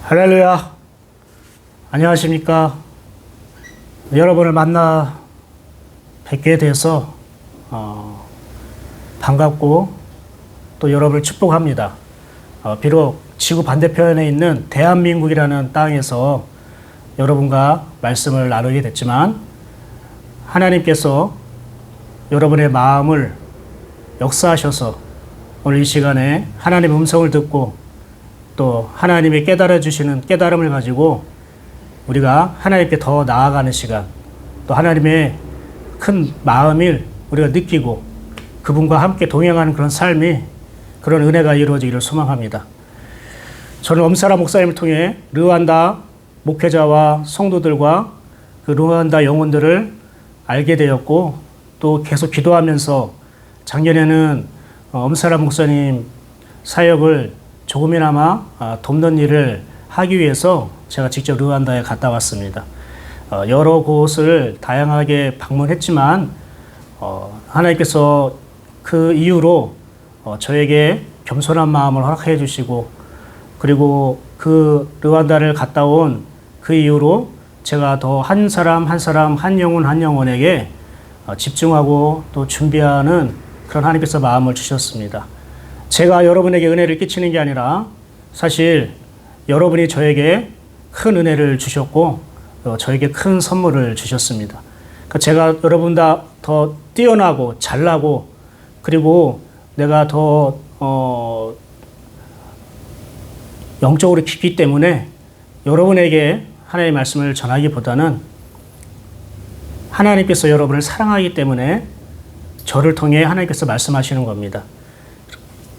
할렐루야. 안녕하십니까. 여러분을 만나 뵙게 돼서 반갑고 또 여러분을 축복합니다. 비록 지구 반대편에 있는 대한민국이라는 땅에서 여러분과 말씀을 나누게 됐지만 하나님께서 여러분의 마음을 역사하셔서 오늘 이 시간에 하나님의 음성을 듣고 또 하나님이 깨달아 주시는 깨달음을 가지고 우리가 하나님께 더 나아가는 시간, 또 하나님의 큰 마음을 우리가 느끼고 그분과 함께 동행하는 그런 삶이, 그런 은혜가 이루어지기를 소망합니다. 저는 엄사라 목사님을 통해 르완다 목회자와 성도들과 그 르완다 영혼들을 알게 되었고, 또 계속 기도하면서 작년에는 엄사라 목사님 사역을 조금이나마 돕는 일을 하기 위해서 제가 직접 르완다에 갔다 왔습니다. 여러 곳을 다양하게 방문했지만 하나님께서 그 이후로 저에게 겸손한 마음을 허락해 주시고, 그리고 그 르완다를 갔다 온 그 이후로 제가 더 한 사람 한 사람, 한 영혼 한 영혼에게 집중하고 또 준비하는 그런 하나님께서 마음을 주셨습니다. 제가 여러분에게 은혜를 끼치는 게 아니라 사실 여러분이 저에게 큰 은혜를 주셨고 저에게 큰 선물을 주셨습니다. 그러니까 제가 여러분보다 더 뛰어나고 잘나고, 그리고 내가 더 영적으로 깊기 때문에 여러분에게 하나님의 말씀을 전하기보다는 하나님께서 여러분을 사랑하기 때문에 저를 통해 하나님께서 말씀하시는 겁니다.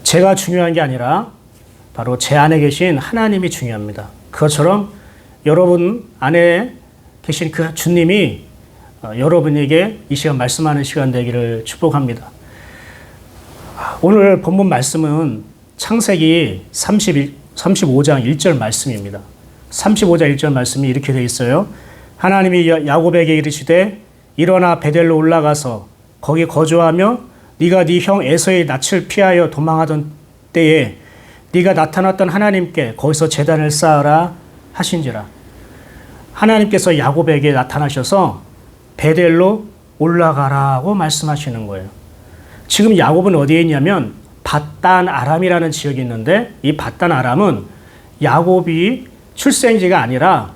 제가 중요한 게 아니라 바로 제 안에 계신 하나님이 중요합니다. 그것처럼 여러분 안에 계신 그 주님이 여러분에게 이 시간 말씀하는 시간 되기를 축복합니다. 오늘 본문 말씀은 창세기 35장 1절 말씀입니다. 35장 1절 말씀이 이렇게 되어 있어요. 하나님이 야곱에게 이르시되 일어나 베델로 올라가서 거기 거주하며 네가 네 형 에서의 낯을 피하여 도망하던 때에 네가 나타났던 하나님께 거기서 제단을 쌓으라 하신지라. 하나님께서 야곱에게 나타나셔서 베델로 올라가라고 말씀하시는 거예요. 지금 야곱은 어디에 있냐면 밧단 아람이라는 지역이 있는데, 이 밧단 아람은 야곱이 출생지가 아니라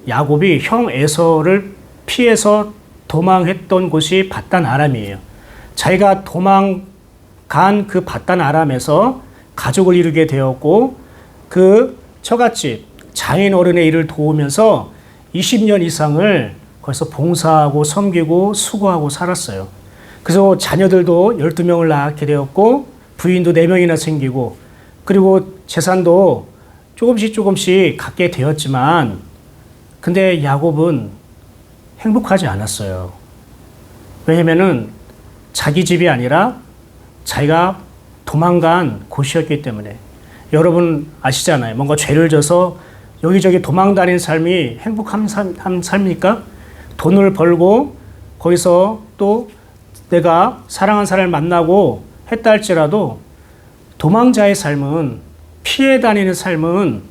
야곱이 형 에서를 피해서 도망했던 곳이 밧단 아람이에요. 자기가 도망간 그 밧단 아람에서 가족을 이루게 되었고, 그 처갓집 장인 어른의 일을 도우면서 20년 이상을 거기서 봉사하고 섬기고 수고하고 살았어요. 그래서 자녀들도 12명을 낳게 되었고 부인도 4명이나 생기고, 그리고 재산도 조금씩 갖게 되었지만, 근데 야곱은 행복하지 않았어요. 왜냐면은 자기 집이 아니라 자기가 도망간 곳이었기 때문에. 여러분 아시잖아요. 뭔가 죄를 져서 여기저기 도망다니는 삶이 행복한 삶입니까? 돈을 벌고 거기서 또 내가 사랑하는 사람을 만나고 했다 할지라도 도망자의 삶은, 피해 다니는 삶은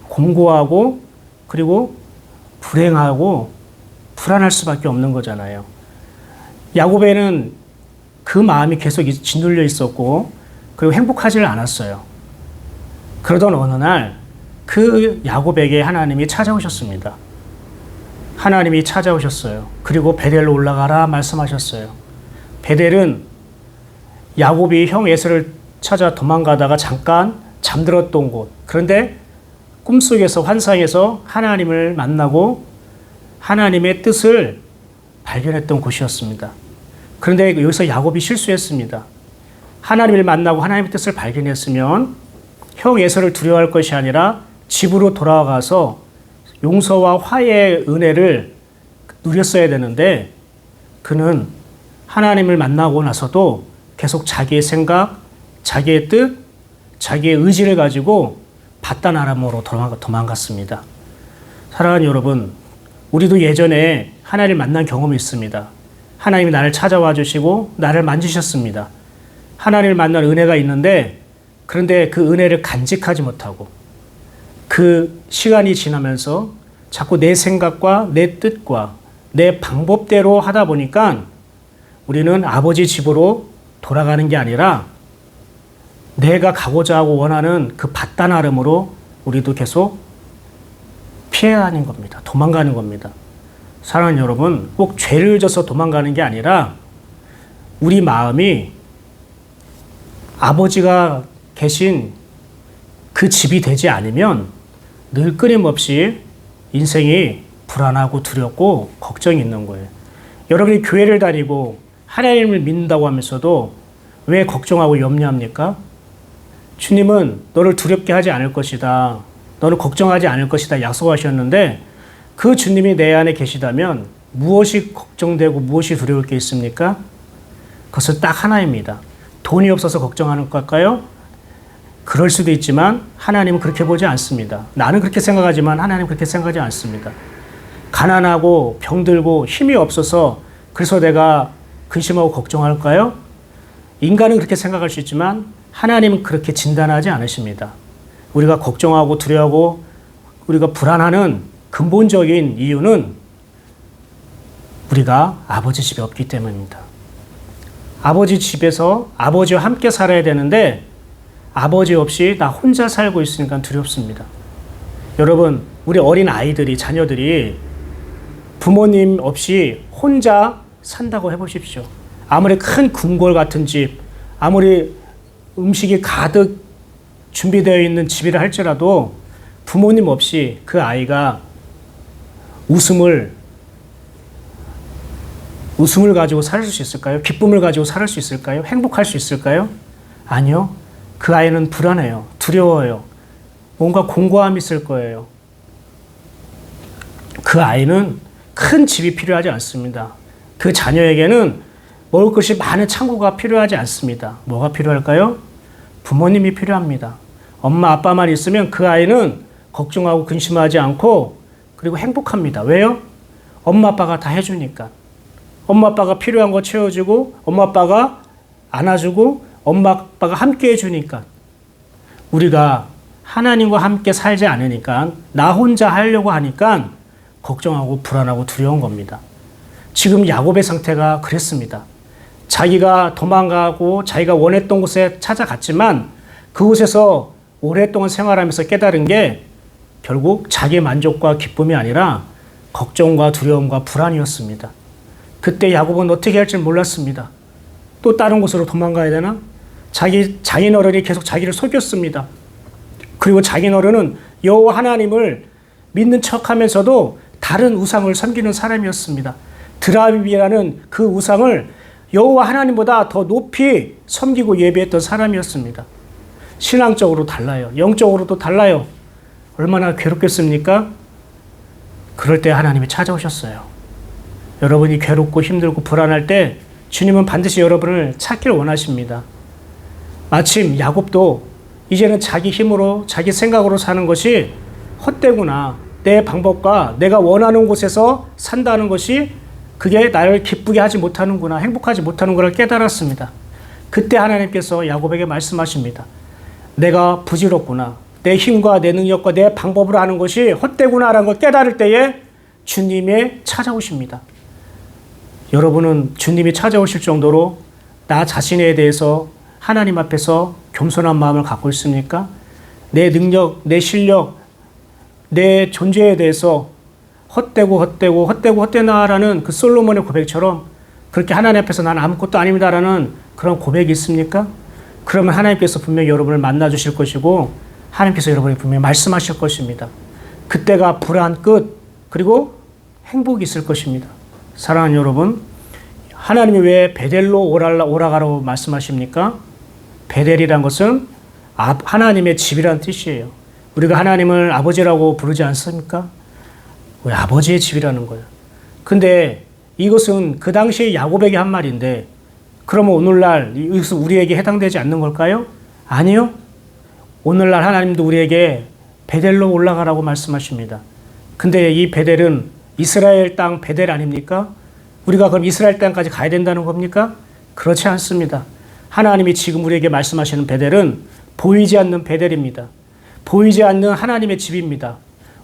공고하고 그리고 불행하고 불안할 수밖에 없는 거잖아요. 야곱에는 그 마음이 계속 짓눌려 있었고, 그리고 행복하지를 않았어요. 그러던 어느 날 그 야곱에게 하나님이 찾아오셨습니다. 하나님이 찾아오셨어요. 그리고 베델로 올라가라 말씀하셨어요. 베델은 야곱이 형 에서를 찾아 도망가다가 잠깐 잠들었던 곳. 그런데 꿈속에서, 환상에서 하나님을 만나고 하나님의 뜻을 발견했던 곳이었습니다. 그런데 여기서 야곱이 실수했습니다. 하나님을 만나고 하나님의 뜻을 발견했으면 형 에서를 두려워할 것이 아니라 집으로 돌아가서 용서와 화해의 은혜를 누렸어야 되는데, 그는 하나님을 만나고 나서도 계속 자기의 생각, 자기의 뜻, 자기의 의지를 가지고 밧단 아람으로 도망갔습니다. 사랑하는 여러분, 우리도 예전에 하나님을 만난 경험이 있습니다. 하나님이 나를 찾아와 주시고 나를 만지셨습니다. 하나님을 만난 은혜가 있는데, 그런데 그 은혜를 간직하지 못하고 그 시간이 지나면서 자꾸 내 생각과 내 뜻과 내 방법대로 하다 보니까 우리는 아버지 집으로 돌아가는 게 아니라 내가 가고자 하고 원하는 그 밭다나름으로 우리도 계속 피해가는 겁니다. 도망가는 겁니다. 사랑하는 여러분, 꼭 죄를 져서 도망가는 게 아니라 우리 마음이 아버지가 계신 그 집이 되지 않으면 늘 끊임없이 인생이 불안하고 두렵고 걱정이 있는 거예요. 여러분이 교회를 다니고 하나님을 믿는다고 하면서도 왜 걱정하고 염려합니까? 주님은 너를 두렵게 하지 않을 것이다. 너는 걱정하지 않을 것이다. 약속하셨는데 그 주님이 내 안에 계시다면 무엇이 걱정되고 무엇이 두려울 게 있습니까? 그것은 딱 하나입니다. 돈이 없어서 걱정하는 걸까요? 그럴 수도 있지만 하나님은 그렇게 보지 않습니다. 나는 그렇게 생각하지만 하나님은 그렇게 생각하지 않습니다. 가난하고 병들고 힘이 없어서 그래서 내가 근심하고 걱정할까요? 인간은 그렇게 생각할 수 있지만 하나님은 그렇게 진단하지 않으십니다. 우리가 걱정하고 두려워하고 우리가 불안하는 근본적인 이유는 우리가 아버지 집에 없기 때문입니다. 아버지 집에서 아버지와 함께 살아야 되는데 아버지 없이 나 혼자 살고 있으니까 두렵습니다. 여러분, 우리 어린 아이들이, 자녀들이 부모님 없이 혼자 산다고 해보십시오. 아무리 큰 궁궐 같은 집, 아무리 음식이 가득 준비되어 있는 집이라 할지라도 부모님 없이 그 아이가 웃음을 가지고 살 수 있을까요? 기쁨을 가지고 살 수 있을까요? 행복할 수 있을까요? 아니요. 그 아이는 불안해요. 두려워요. 뭔가 공고함이 있을 거예요. 그 아이는 큰 집이 필요하지 않습니다. 그 자녀에게는 먹을 것이 많은 창고가 필요하지 않습니다. 뭐가 필요할까요? 부모님이 필요합니다. 엄마, 아빠만 있으면 그 아이는 걱정하고 근심하지 않고 그리고 행복합니다. 왜요? 엄마, 아빠가 다 해주니까. 엄마, 아빠가 필요한 거 채워주고 엄마, 아빠가 안아주고 엄마, 아빠가 함께 해주니까. 우리가 하나님과 함께 살지 않으니까 나 혼자 하려고 하니까 걱정하고 불안하고 두려운 겁니다. 지금 야곱의 상태가 그랬습니다. 자기가 도망가고 자기가 원했던 곳에 찾아갔지만 그곳에서 오랫동안 생활하면서 깨달은 게 결국 자기의 만족과 기쁨이 아니라 걱정과 두려움과 불안이었습니다. 그때 야곱은 어떻게 할지 몰랐습니다. 또 다른 곳으로 도망가야 되나? 장인어른이 계속 자기를 속였습니다. 그리고 장인어른은 여호와 하나님을 믿는 척하면서도 다른 우상을 섬기는 사람이었습니다. 드라빔이라는 그 우상을 여호와 하나님보다 더 높이 섬기고 예배했던 사람이었습니다. 신앙적으로 달라요. 영적으로도 달라요. 얼마나 괴롭겠습니까? 그럴 때 하나님이 찾아오셨어요. 여러분이 괴롭고 힘들고 불안할 때 주님은 반드시 여러분을 찾기를 원하십니다. 마침 야곱도 이제는 자기 힘으로 자기 생각으로 사는 것이 헛되구나. 내 방법과 내가 원하는 곳에서 산다는 것이 그게 나를 기쁘게 하지 못하는구나. 행복하지 못하는구나 깨달았습니다. 그때 하나님께서 야곱에게 말씀하십니다. 내가 부질없구나. 내 힘과 내 능력과 내 방법으로 하는 것이 헛되구나라는 걸 깨달을 때에 주님이 찾아오십니다. 여러분은 주님이 찾아오실 정도로 나 자신에 대해서 하나님 앞에서 겸손한 마음을 갖고 있습니까? 내 능력, 내 실력, 내 존재에 대해서 헛되나라는 그 솔로몬의 고백처럼 그렇게 하나님 앞에서 난 아무것도 아닙니다라는 그런 고백이 있습니까? 그러면 하나님께서 분명히 여러분을 만나 주실 것이고 하나님께서 여러분에게 분명히 말씀하실 것입니다. 그때가 불안 끝 그리고 행복이 있을 것입니다. 사랑하는 여러분, 하나님이 왜 베델로 오라가라고 말씀하십니까? 베델이란 것은 하나님의 집이란 뜻이에요. 우리가 하나님을 아버지라고 부르지 않습니까? 왜 아버지의 집이라는 거예요. 근데 이것은 그 당시에 야곱에게 한 말인데 그러면 오늘날 이것은 우리에게 해당되지 않는 걸까요? 아니요. 오늘날 하나님도 우리에게 베델로 올라가라고 말씀하십니다. 근데 이 베델은 이스라엘 땅 베델 아닙니까? 우리가 그럼 이스라엘 땅까지 가야 된다는 겁니까? 그렇지 않습니다. 하나님이 지금 우리에게 말씀하시는 베델은 보이지 않는 베델입니다. 보이지 않는 하나님의 집입니다.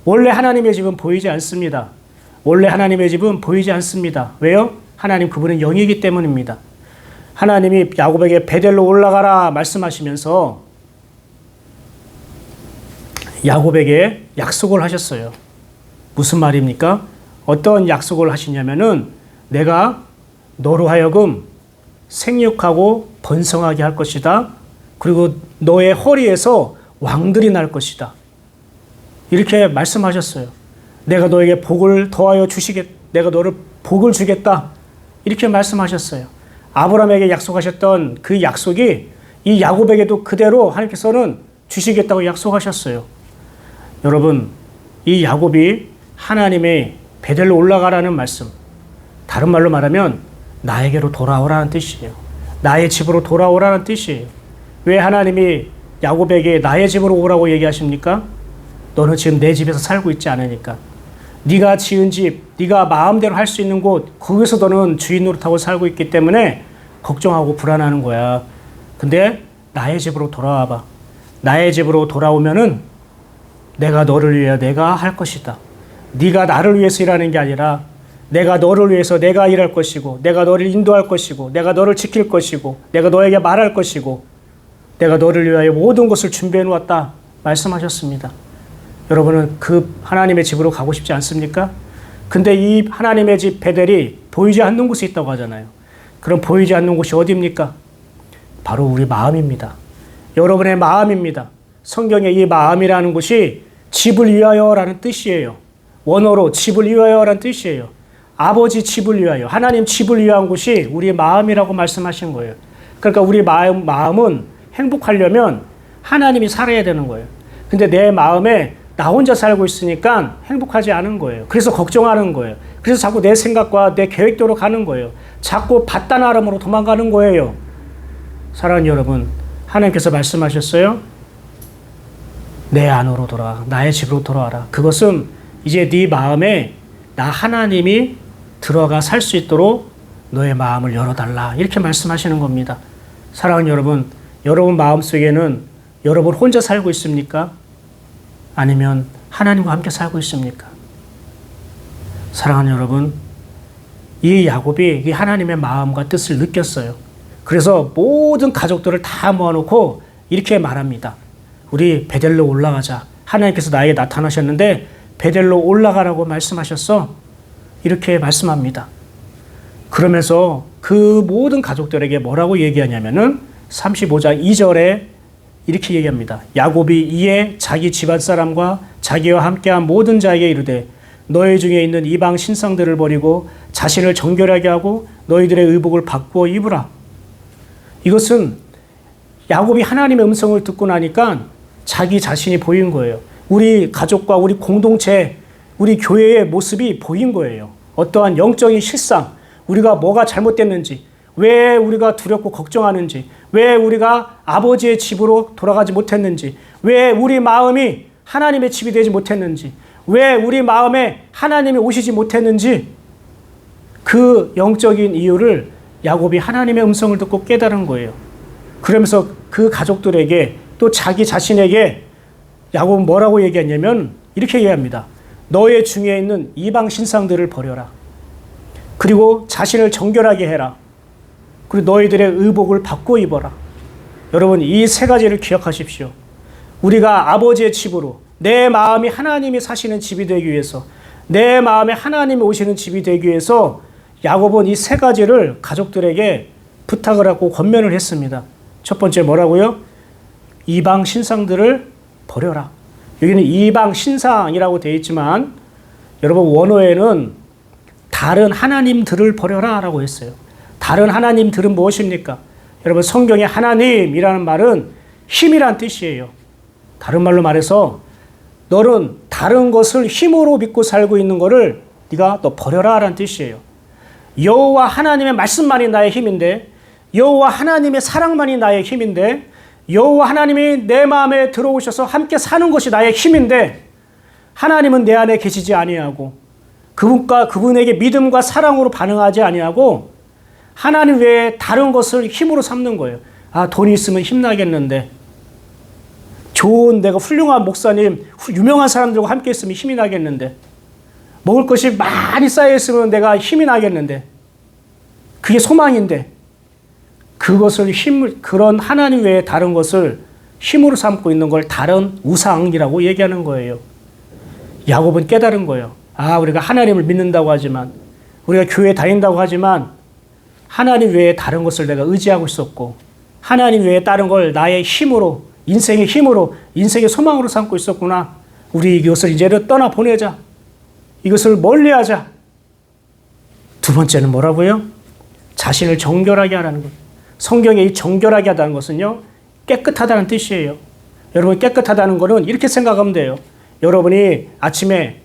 원래 하나님의 집은 보이지 않습니다. 원래 하나님의 집은 보이지 않습니다. 왜요? 하나님 그분은 영이기 때문입니다. 하나님이 야곱에게 베델로 올라가라 말씀하시면서 야곱에게 약속을 하셨어요. 무슨 말입니까? 어떤 약속을 하시냐면은 내가 너로 하여금 생육하고 번성하게 할 것이다. 그리고 너의 허리에서 왕들이 날 것이다. 이렇게 말씀하셨어요. 내가 너에게 복을 더하여 내가 너를 복을 주겠다. 이렇게 말씀하셨어요. 아브라함에게 약속하셨던 그 약속이 이 야곱에게도 그대로 하나님께서는 주시겠다고 약속하셨어요. 여러분, 이 야곱이 하나님의 베델로 올라가라는 말씀, 다른 말로 말하면 나에게로 돌아오라는 뜻이에요. 나의 집으로 돌아오라는 뜻이에요. 왜 하나님이 야곱에게 나의 집으로 오라고 얘기하십니까? 너는 지금 내 집에서 살고 있지 않으니까. 네가 지은 집, 네가 마음대로 할 수 있는 곳, 거기서 너는 주인 노릇하고 살고 있기 때문에 걱정하고 불안하는 거야. 근데 나의 집으로 돌아와봐. 나의 집으로 돌아오면은 내가 너를 위해 내가 할 것이다. 네가 나를 위해서 일하는 게 아니라 내가 너를 위해서 내가 일할 것이고, 내가 너를 인도할 것이고, 내가 너를 지킬 것이고, 내가 너에게 말할 것이고, 내가 너를 위하여 모든 것을 준비해 놓았다 말씀하셨습니다. 여러분은 그 하나님의 집으로 가고 싶지 않습니까? 근데 이 하나님의 집 베델이 보이지 않는 곳에 있다고 하잖아요. 그럼 보이지 않는 곳이 어디입니까? 바로 우리 마음입니다. 여러분의 마음입니다. 성경에 이 마음이라는 곳이 집을 위하여라는 뜻이에요. 원어로 집을 위하여라는 뜻이에요. 아버지 집을 위하여, 하나님 집을 위한 곳이 우리 마음이라고 말씀하신 거예요. 그러니까 우리 마음은 행복하려면 하나님이 살아야 되는 거예요. 근데 내 마음에 나 혼자 살고 있으니까 행복하지 않은 거예요. 그래서 걱정하는 거예요. 그래서 자꾸 내 생각과 내 계획대로 가는 거예요. 자꾸 바다나름으로 도망가는 거예요. 사랑하는 여러분, 하나님께서 말씀하셨어요. 내 안으로 돌아와, 나의 집으로 돌아와라. 그것은 이제 네 마음에 나 하나님이 들어가 살 수 있도록 너의 마음을 열어달라. 이렇게 말씀하시는 겁니다. 사랑하는 여러분, 여러분 마음속에는 여러분 혼자 살고 있습니까? 아니면 하나님과 함께 살고 있습니까? 사랑하는 여러분, 이 야곱이 이 하나님의 마음과 뜻을 느꼈어요. 그래서 모든 가족들을 다 모아놓고 이렇게 말합니다. 우리 베델로 올라가자. 하나님께서 나에게 나타나셨는데 베델로 올라가라고 말씀하셨어. 이렇게 말씀합니다. 그러면서 그 모든 가족들에게 뭐라고 얘기하냐면은 35장 2절에 이렇게 얘기합니다. 야곱이 이에 자기 집안 사람과 자기와 함께한 모든 자에게 이르되 너희 중에 있는 이방 신상들을 버리고 자신을 정결하게 하고 너희들의 의복을 바꾸어 입으라. 이것은 야곱이 하나님의 음성을 듣고 나니까 자기 자신이 보인 거예요. 우리 가족과 우리 공동체, 우리 교회의 모습이 보인 거예요. 어떠한 영적인 실상, 우리가 뭐가 잘못됐는지, 왜 우리가 두렵고 걱정하는지, 왜 우리가 아버지의 집으로 돌아가지 못했는지, 왜 우리 마음이 하나님의 집이 되지 못했는지, 왜 우리 마음에 하나님이 오시지 못했는지, 그 영적인 이유를 야곱이 하나님의 음성을 듣고 깨달은 거예요. 그러면서 그 가족들에게 또 자기 자신에게 야곱은 뭐라고 얘기했냐면 이렇게 얘기합니다. 너의 중에 있는 이방 신상들을 버려라. 그리고 자신을 정결하게 해라. 그리고 너희들의 의복을 바꿔 입어라. 여러분, 이 세 가지를 기억하십시오. 우리가 아버지의 집으로, 내 마음이 하나님이 사시는 집이 되기 위해서, 내 마음에 하나님이 오시는 집이 되기 위해서 야곱은 이 세 가지를 가족들에게 부탁을 하고 권면을 했습니다. 첫 번째 뭐라고요? 이방 신상들을 버려라. 여기는 이방 신상이라고 되어 있지만 여러분 원어에는 다른 하나님들을 버려라 라고 했어요. 다른 하나님들은 무엇입니까? 여러분 성경의 하나님이라는 말은 힘이란 뜻이에요. 다른 말로 말해서 너는 다른 것을 힘으로 믿고 살고 있는 것을 네가 너 버려라 라는 뜻이에요. 여호와 하나님의 말씀만이 나의 힘인데, 여호와 하나님의 사랑만이 나의 힘인데, 여호와 하나님이 내 마음에 들어오셔서 함께 사는 것이 나의 힘인데 하나님은 내 안에 계시지 아니하고 그분에게 믿음과 사랑으로 반응하지 아니하고 하나님 외에 다른 것을 힘으로 삼는 거예요. 아, 돈이 있으면 힘나겠는데, 좋은 내가 훌륭한 목사님, 유명한 사람들과 함께 있으면 힘이 나겠는데, 먹을 것이 많이 쌓여 있으면 내가 힘이 나겠는데, 그게 소망인데, 그것을 그런 하나님 외에 다른 것을 힘으로 삼고 있는 걸 다른 우상이라고 얘기하는 거예요. 야곱은 깨달은 거예요. 아, 우리가 하나님을 믿는다고 하지만, 우리가 교회 다닌다고 하지만, 하나님 외에 다른 것을 내가 의지하고 있었고, 하나님 외에 다른 걸 나의 힘으로, 인생의 힘으로, 인생의 소망으로 삼고 있었구나. 우리 이것을 이제는 떠나 보내자. 이것을 멀리 하자. 두 번째는 뭐라고요? 자신을 정결하게 하라는 것. 성경에 이 정결하게 하다는 것은요, 깨끗하다는 뜻이에요. 여러분, 깨끗하다는 것은 이렇게 생각하면 돼요. 여러분이 아침에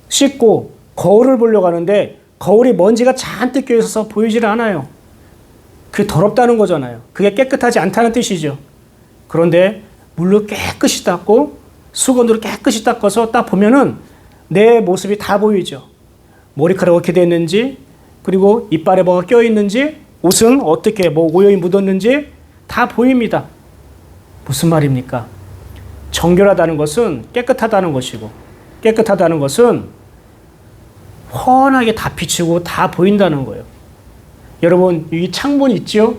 씻고 거울을 보려고 하는데 거울이 먼지가 잔뜩 껴있어서 보이질 않아요. 그게 더럽다는 거잖아요. 그게 깨끗하지 않다는 뜻이죠. 그런데 물로 깨끗이 닦고 수건으로 깨끗이 닦아서 딱 보면은 내 모습이 다 보이죠. 머리카락 어떻게 됐는지, 그리고 이빨에 뭐가 껴있는지, 옷은 어떻게 오염이 묻었는지 다 보입니다. 무슨 말입니까? 정결하다는 것은 깨끗하다는 것이고, 깨끗하다는 것은 훤하게 다 비치고 다 보인다는 거예요. 여러분, 이 창문 있죠?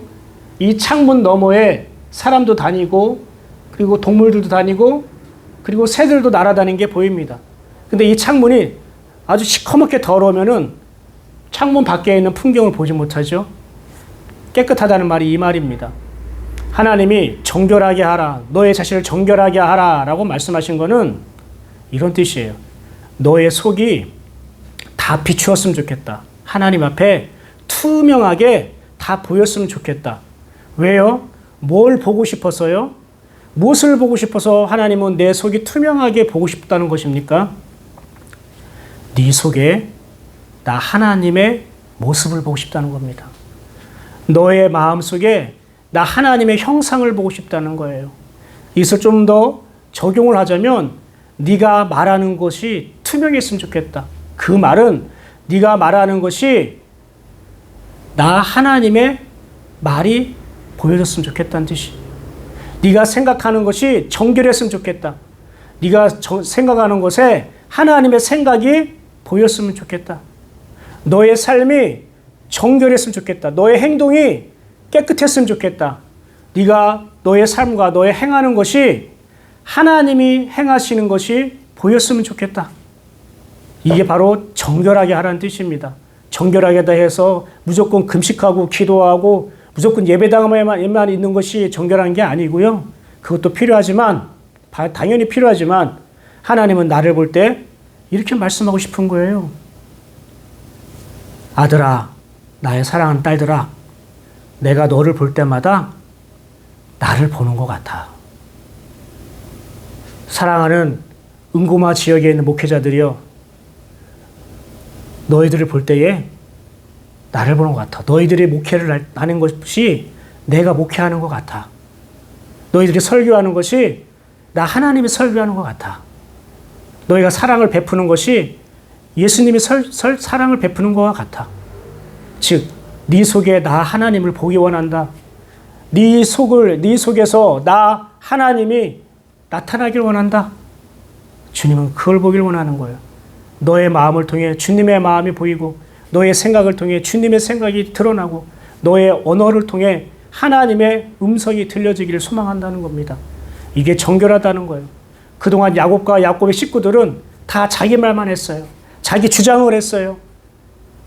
이 창문 너머에 사람도 다니고, 그리고 동물들도 다니고, 그리고 새들도 날아다니는 게 보입니다. 근데 이 창문이 아주 시커멓게 더러우면은 창문 밖에 있는 풍경을 보지 못하죠. 깨끗하다는 말이 이 말입니다. 하나님이 정결하게 하라, 너의 자신을 정결하게 하라 라고 말씀하신 거는 이런 뜻이에요. 너의 속이 다 비추었으면 좋겠다. 하나님 앞에 투명하게 다 보였으면 좋겠다. 왜요? 뭘 보고 싶어서요? 무엇을 보고 싶어서 하나님은 내 속이 투명하게 보고 싶다는 것입니까? 네 속에 나 하나님의 모습을 보고 싶다는 겁니다. 너의 마음속에 나 하나님의 형상을 보고 싶다는 거예요. 이것을 좀 더 적용을 하자면 네가 말하는 것이 투명했으면 좋겠다. 그 말은 네가 말하는 것이 나 하나님의 말이 보여졌으면 좋겠다는 뜻이. 네가 생각하는 것이 정결했으면 좋겠다. 네가 생각하는 것에 하나님의 생각이 보였으면 좋겠다. 너의 삶이 정결했으면 좋겠다. 너의 행동이 깨끗했으면 좋겠다. 네가 너의 삶과 너의 행하는 것이 하나님이 행하시는 것이 보였으면 좋겠다. 이게 바로 정결하게 하라는 뜻입니다. 정결하게 하다 해서 무조건 금식하고 기도하고 무조건 예배당에만 있는 것이 정결한 게 아니고요. 그것도 필요하지만, 당연히 필요하지만 하나님은 나를 볼 때 이렇게 말씀하고 싶은 거예요. 아들아, 나의 사랑하는 딸들아, 내가 너를 볼 때마다 나를 보는 것 같아. 사랑하는 은고마 지역에 있는 목회자들이요, 너희들을 볼 때에 나를 보는 것 같아. 너희들이 목회를 하는 것이 내가 목회하는 것 같아. 너희들이 설교하는 것이 나 하나님이 설교하는 것 같아. 너희가 사랑을 베푸는 것이 예수님이 사랑을 베푸는 것과 같아. 즉, 네 속에 나 하나님을 보기 원한다. 네 속에서 나 하나님이 나타나길 원한다. 주님은 그걸 보길 원하는 거예요. 너의 마음을 통해 주님의 마음이 보이고, 너의 생각을 통해 주님의 생각이 드러나고, 너의 언어를 통해 하나님의 음성이 들려지기를 소망한다는 겁니다. 이게 정결하다는 거예요. 그동안 야곱과 야곱의 식구들은 다 자기 말만 했어요. 자기 주장을 했어요.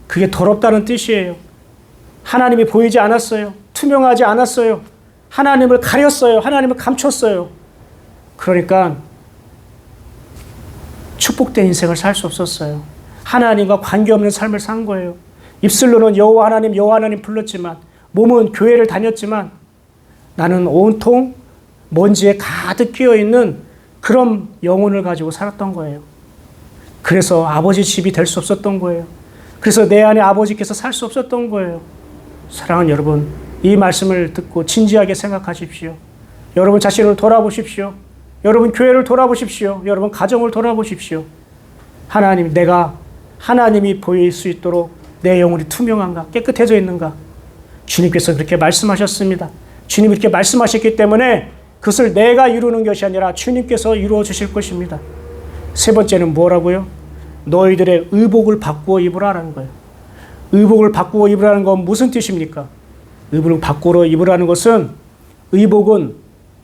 그게 더럽다는 뜻이에요. 하나님이 보이지 않았어요. 투명하지 않았어요. 하나님을 가렸어요. 하나님을 감췄어요. 그러니까 축복된 인생을 살 수 없었어요. 하나님과 관계없는 삶을 산 거예요. 입술로는 여호와 하나님 불렀지만, 몸은 교회를 다녔지만, 나는 온통 먼지에 가득 끼어있는 그런 영혼을 가지고 살았던 거예요. 그래서 아버지 집이 될 수 없었던 거예요. 그래서 내 안에 아버지께서 살 수 없었던 거예요. 사랑하는 여러분, 이 말씀을 듣고 진지하게 생각하십시오. 여러분 자신을 돌아보십시오. 여러분 교회를 돌아보십시오. 여러분 가정을 돌아보십시오. 하나님, 내가 하나님이 보일 수 있도록 내 영혼이 투명한가, 깨끗해져 있는가? 주님께서 그렇게 말씀하셨습니다. 주님이 그렇게 말씀하셨기 때문에 그것을 내가 이루는 것이 아니라 주님께서 이루어 주실 것입니다. 세 번째는 뭐라고요? 너희들의 의복을 바꾸어 입으라는 거예요. 의복을 바꾸어 입으라는 건 무슨 뜻입니까? 의복을 바꾸어 입으라는 것은, 의복은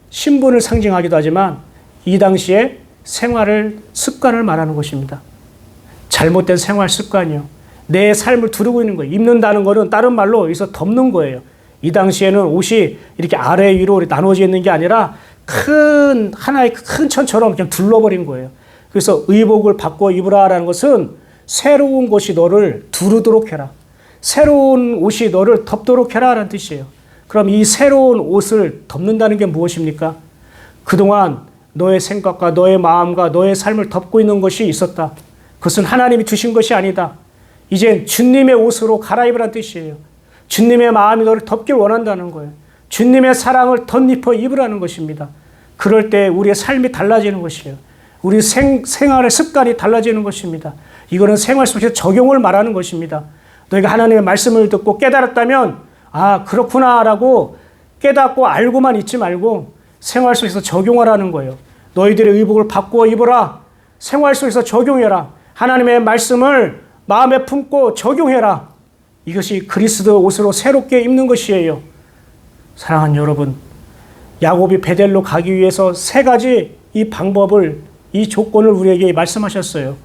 신분을 상징하기도 하지만 이 당시에 습관을 말하는 것입니다. 잘못된 생활 습관이요. 내 삶을 두르고 있는 거예요. 입는다는 것은 다른 말로 여기서 덮는 거예요. 이 당시에는 옷이 이렇게 아래 위로 나눠져 있는 게 아니라 하나의 큰 천처럼 그냥 둘러버린 거예요. 그래서 의복을 바꿔 입으라라는 것은 새로운 것이 너를 두르도록 해라. 새로운 옷이 너를 덮도록 해라라는 뜻이에요. 그럼 이 새로운 옷을 덮는다는 게 무엇입니까? 그동안 너의 생각과 너의 마음과 너의 삶을 덮고 있는 것이 있었다. 그것은 하나님이 주신 것이 아니다. 이젠 주님의 옷으로 갈아입으라는 뜻이에요. 주님의 마음이 너를 덮길 원한다는 거예요. 주님의 사랑을 덧입어 입으라는 것입니다. 그럴 때 우리의 삶이 달라지는 것이에요. 우리 생활의 습관이 달라지는 것입니다. 이거는 생활 속에서 적용을 말하는 것입니다. 너희가 하나님의 말씀을 듣고 깨달았다면, 아, 그렇구나라고 깨닫고 알고만 있지 말고 생활 속에서 적용하라는 거예요. 너희들의 의복을 바꾸어 입어라. 생활 속에서 적용해라. 하나님의 말씀을 마음에 품고 적용해라. 이것이 그리스도 옷으로 새롭게 입는 것이에요. 사랑하는 여러분, 야곱이 베델로 가기 위해서 세 가지 이 방법을, 이 조건을 우리에게 말씀하셨어요.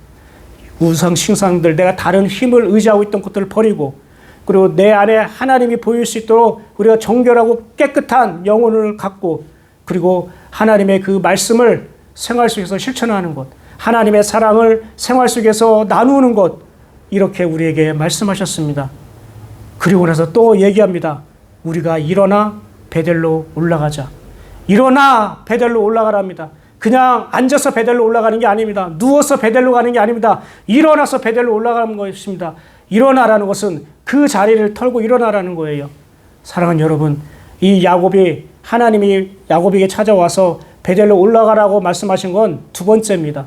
우상 신상들, 내가 다른 힘을 의지하고 있던 것들을 버리고, 그리고 내 안에 하나님이 보일 수 있도록 우리가 정결하고 깨끗한 영혼을 갖고, 그리고 하나님의 그 말씀을 생활 속에서 실천하는 것, 하나님의 사랑을 생활 속에서 나누는 것, 이렇게 우리에게 말씀하셨습니다. 그리고 나서 또 얘기합니다. 우리가 일어나 베델로 올라가자. 일어나 베델로 올라가랍니다. 그냥 앉아서 베델로 올라가는 게 아닙니다. 누워서 베델로 가는 게 아닙니다. 일어나서 베델로 올라가는 것입니다. 일어나라는 것은 그 자리를 털고 일어나라는 거예요. 사랑하는 여러분, 이 하나님이 야곱에게 찾아와서 베델로 올라가라고 말씀하신 건 두 번째입니다.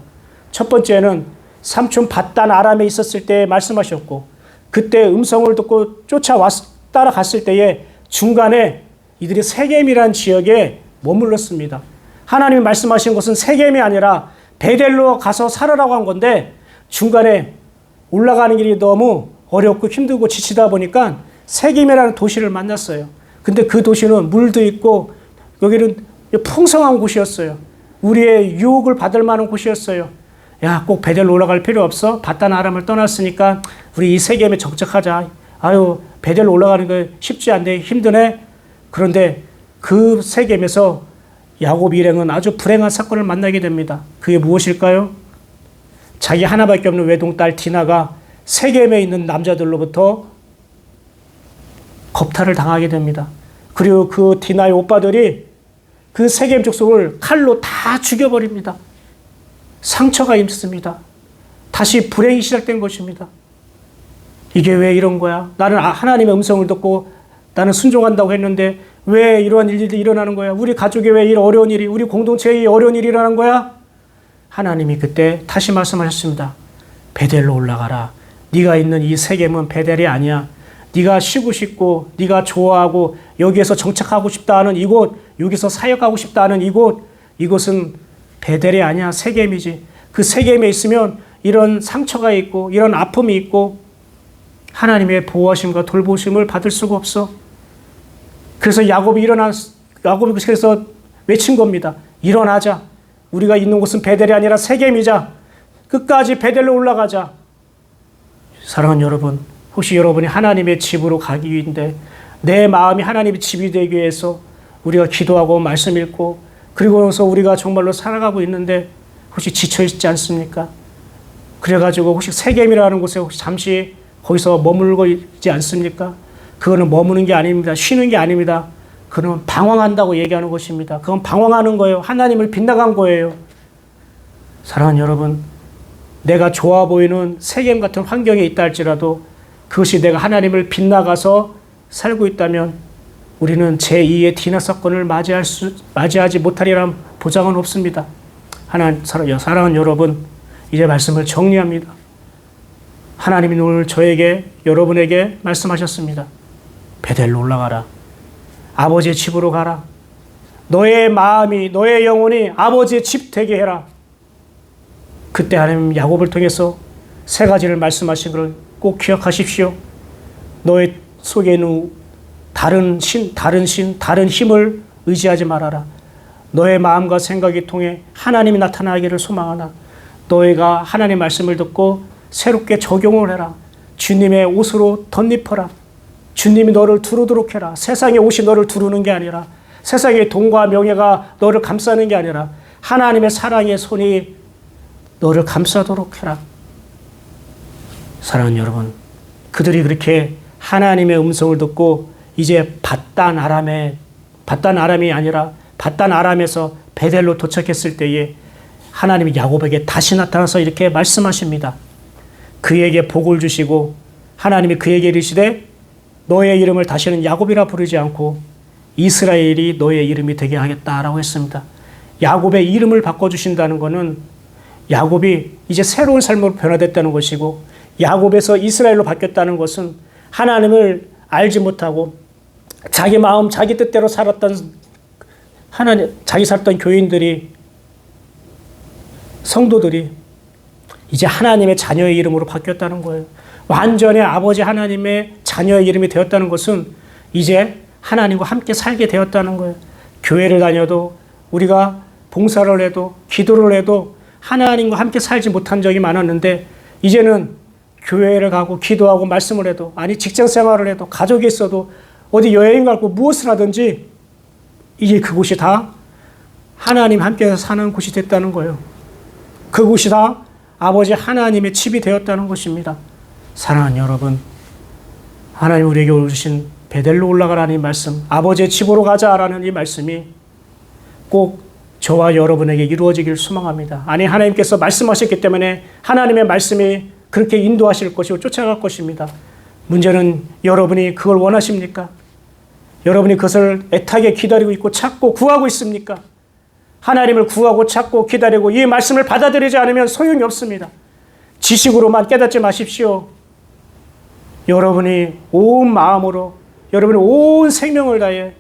첫 번째는 삼촌 밧단 아람에 있었을 때 말씀하셨고, 그때 음성을 듣고 따라갔을 때에 중간에 이들이 세겜이라는 지역에 머물렀습니다. 하나님이 말씀하신 것은 세겜이 아니라 베델로 가서 살아라고 한 건데, 중간에 올라가는 길이 너무 어렵고 힘들고 지치다 보니까 세겜이라는 도시를 만났어요. 근데 그 도시는 물도 있고 여기는 풍성한 곳이었어요. 우리의 유혹을 받을 만한 곳이었어요. 야, 꼭 베델로 올라갈 필요 없어. 밧단 아람을 떠났으니까 우리 이 세겜에 정착하자. 아유, 베델로 올라가는 거 쉽지 않네. 힘드네. 그런데 그 세겜에서 야곱 일행은 아주 불행한 사건을 만나게 됩니다. 그게 무엇일까요? 자기 하나밖에 없는 외동딸 디나가 세겜에 있는 남자들로부터 겁탈을 당하게 됩니다. 그리고 그 디나의 오빠들이 그 세겜 족속을 칼로 다 죽여버립니다. 상처가 있습니다. 다시 불행이 시작된 것입니다. 이게 왜 이런 거야? 나는 하나님의 음성을 듣고 나는 순종한다고 했는데 왜 이러한 일들이 일어나는 거야? 우리 가족에 왜 이런 어려운 일이, 우리 공동체에 어려운 일이 일어나는 거야? 하나님이 그때 다시 말씀하셨습니다. 베델로 올라가라. 네가 있는 이 세겜은 베델이 아니야. 네가 쉬고 싶고 네가 좋아하고 여기에서 정착하고 싶다 하는 이곳, 여기서 사역하고 싶다 하는 이곳은 베델이 아니야. 세겜이지. 그 세겜에 있으면 이런 상처가 있고 이런 아픔이 있고 하나님의 보호하심과 돌보심을 받을 수가 없어. 그래서 야곱이 그래서 외친 겁니다. 일어나자. 우리가 있는 곳은 베델이 아니라 세겜이자. 끝까지 베델로 올라가자. 사랑하는 여러분, 혹시 여러분이 하나님의 집으로 가기 위인데 내 마음이 하나님의 집이 되기 위해서 우리가 기도하고 말씀 읽고 그리고 나서 우리가 정말로 살아가고 있는데 혹시 지쳐있지 않습니까? 그래가지고 혹시 세겜이라는 곳에 혹시 잠시 거기서 머물고 있지 않습니까? 그거는 머무는 게 아닙니다. 쉬는 게 아닙니다. 그건 방황한다고 얘기하는 것입니다. 그건 방황하는 거예요. 하나님을 빗나간 거예요. 사랑하는 여러분, 내가 좋아 보이는 세겜 같은 환경에 있다 할지라도 그것이 내가 하나님을 빗나가서 살고 있다면 우리는 제2의 디나 사건을 맞이하지 못하리란 보장은 없습니다. 사랑하는 여러분, 이제 말씀을 정리합니다. 하나님이 오늘 여러분에게 말씀하셨습니다. 베델로 올라가라. 아버지의 집으로 가라. 너의 마음이, 너의 영혼이 아버지의 집 되게 해라. 그때 하나님 야곱을 통해서 세 가지를 말씀하신 것을 꼭 기억하십시오. 너의 속에 있는 다른 힘을 의지하지 말아라. 너의 마음과 생각이 통해 하나님이 나타나기를 소망하나. 너희가 하나님의 말씀을 듣고 새롭게 적용을 해라. 주님의 옷으로 덧입어라. 주님이 너를 두르도록 해라. 세상의 옷이 너를 두르는 게 아니라, 세상의 돈과 명예가 너를 감싸는 게 아니라 하나님의 사랑의 손이 너를 감싸도록 해라. 사랑하는 여러분, 그들이 그렇게 하나님의 음성을 듣고 이제 밧단 아람이 아니라 밧단 아람에서 베델로 도착했을 때에 하나님이 야곱에게 다시 나타나서 이렇게 말씀하십니다. 그에게 복을 주시고 하나님이 그에게 이르시되 너의 이름을 다시는 야곱이라 부르지 않고 이스라엘이 너의 이름이 되게 하겠다라고 했습니다. 야곱의 이름을 바꿔주신다는 것은 야곱이 이제 새로운 삶으로 변화됐다는 것이고, 야곱에서 이스라엘로 바뀌었다는 것은 하나님을 알지 못하고 자기 마음 자기 뜻대로 살았던 자기 살던 교인들이, 성도들이 이제 하나님의 자녀의 이름으로 바뀌었다는 거예요. 완전히 아버지 하나님의 자녀의 이름이 되었다는 것은 이제 하나님과 함께 살게 되었다는 거예요. 교회를 다녀도, 우리가 봉사를 해도, 기도를 해도 하나님과 함께 살지 못한 적이 많았는데, 이제는 교회를 가고 기도하고 말씀을 해도, 아니 직장 생활을 해도, 가족이 있어도, 어디 여행 가고 무엇을 하든지 이제 그곳이 다 하나님 함께 사는 곳이 됐다는 거예요. 그곳이 다 아버지 하나님의 집이 되었다는 것입니다. 사랑하는 여러분, 하나님 우리에게 주신 베델로 올라가라는 이 말씀, 아버지의 집으로 가자라는 이 말씀이 꼭 저와 여러분에게 이루어지길 소망합니다. 아니, 하나님께서 말씀하셨기 때문에 하나님의 말씀이 그렇게 인도하실 것이고 쫓아갈 것입니다. 문제는 여러분이 그걸 원하십니까? 여러분이 그것을 애타게 기다리고 있고 찾고 구하고 있습니까? 하나님을 구하고 찾고 기다리고 이 말씀을 받아들이지 않으면 소용이 없습니다. 지식으로만 깨닫지 마십시오. 여러분이 온 마음으로, 여러분이 온 생명을 다해,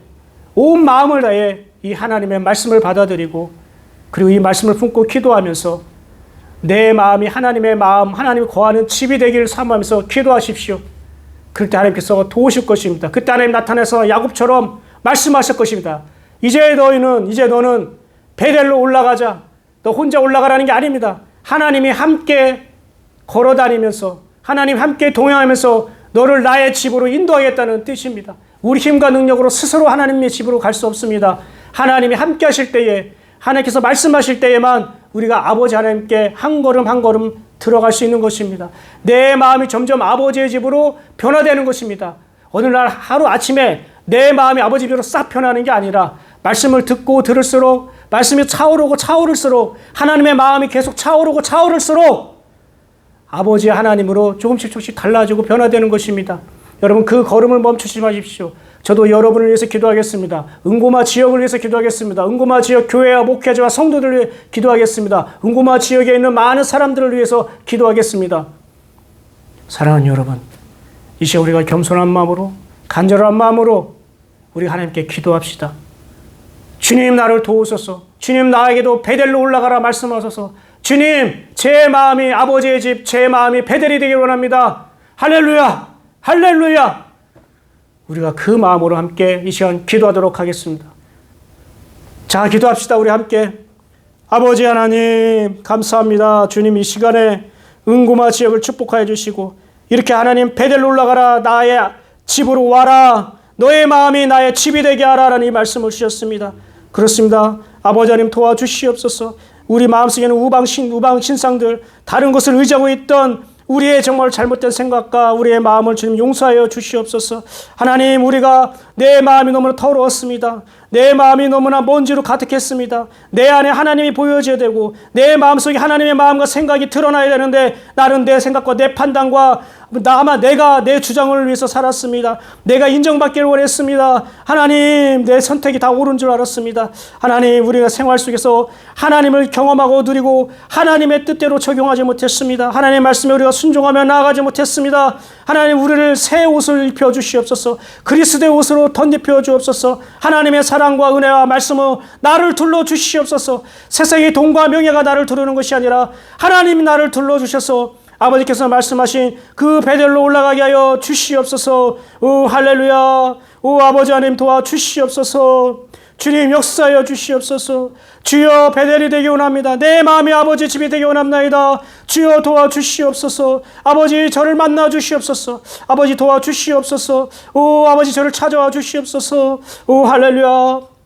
온 마음을 다해 이 하나님의 말씀을 받아들이고, 그리고 이 말씀을 품고 기도하면서 내 마음이 하나님의 마음, 하나님이 거하는 집이 되기를 사모하면서 기도하십시오. 그럴 때 하나님께서 도우실 것입니다. 그때 하나님 나타나서 야곱처럼 말씀하실 것입니다. 이제 너는 베델로 올라가자. 너 혼자 올라가라는 게 아닙니다. 하나님이 함께 걸어다니면서, 하나님 함께 동행하면서 너를 나의 집으로 인도하겠다는 뜻입니다. 우리 힘과 능력으로 스스로 하나님의 집으로 갈 수 없습니다. 하나님이 함께 하실 때에, 하나님께서 말씀하실 때에만 우리가 아버지 하나님께 한 걸음 한 걸음 들어갈 수 있는 것입니다. 내 마음이 점점 아버지의 집으로 변화되는 것입니다. 어느 날 하루 아침에 내 마음이 아버지 집으로 싹 변하는 게 아니라, 말씀을 듣고 들을수록, 말씀이 차오를수록, 하나님의 마음이 계속 차오를수록 아버지 하나님으로 조금씩 달라지고 변화되는 것입니다. 여러분, 그 걸음을 멈추지 마십시오. 저도 여러분을 위해서 기도하겠습니다. 응고마 지역을 위해서 기도하겠습니다. 응고마 지역 교회와 목회자와 성도들을 위해 기도하겠습니다. 응고마 지역에 있는 많은 사람들을 위해서 기도하겠습니다. 사랑하는 여러분, 이 시간 우리가 겸손한 마음으로, 간절한 마음으로 우리 하나님께 기도합시다. 주님, 나를 도우소서. 주님, 나에게도 베델로 올라가라 말씀하소서. 주님, 제 마음이 아버지의 집, 제 마음이 베델이 되길 원합니다. 할렐루야! 할렐루야! 우리가 그 마음으로 함께 이 시간 기도하도록 하겠습니다. 자, 기도합시다. 우리 함께. 아버지 하나님, 감사합니다. 주님, 이 시간에 응고마 지역을 축복하여 주시고, 이렇게 하나님 베델로 올라가라, 나의 집으로 와라, 너의 마음이 나의 집이 되게 하라라는 이 말씀을 주셨습니다. 그렇습니다. 아버지 하나님, 도와주시옵소서. 우리 마음속에는 우방신상들, 다른 것을 의지하고 있던 우리의 정말 잘못된 생각과 우리의 마음을 주님 용서하여 주시옵소서. 하나님, 우리가 내 마음이 너무나 더러웠습니다. 내 마음이 너무나 먼지로 가득했습니다. 내 안에 하나님이 보여져야 되고, 내 마음속에 하나님의 마음과 생각이 드러나야 되는데, 나는 내 생각과 내 판단과 아마 내가 내 주장을 위해서 살았습니다. 내가 인정받기를 원했습니다. 하나님, 내 선택이 다 옳은 줄 알았습니다. 하나님, 우리가 생활 속에서 하나님을 경험하고 누리고 하나님의 뜻대로 적용하지 못했습니다. 하나님의 말씀에 우리가 순종하며 나아가지 못했습니다. 하나님, 우리를 새 옷을 입혀 주시옵소서. 그리스도의 옷으로 덧입혀 주옵소서. 하나님의 사랑과 은혜와 말씀으로 나를 둘러 주시옵소서. 세상의 돈과 명예가 나를 두르는 것이 아니라 하나님이 나를 둘러 주셔서 아버지께서 말씀하신 그 베델로 올라가게 하여 주시옵소서. 오 할렐루야. 오 아버지 하나님 도와주시옵소서. 주님 역사하여 주시옵소서. 주여 베델이 되기 원합니다. 내 마음이 아버지 집이 되기 원합나이다. 주여 도와주시옵소서. 아버지 저를 만나 주시옵소서. 아버지 도와주시옵소서. 오 아버지 저를 찾아와 주시옵소서. 오 할렐루야.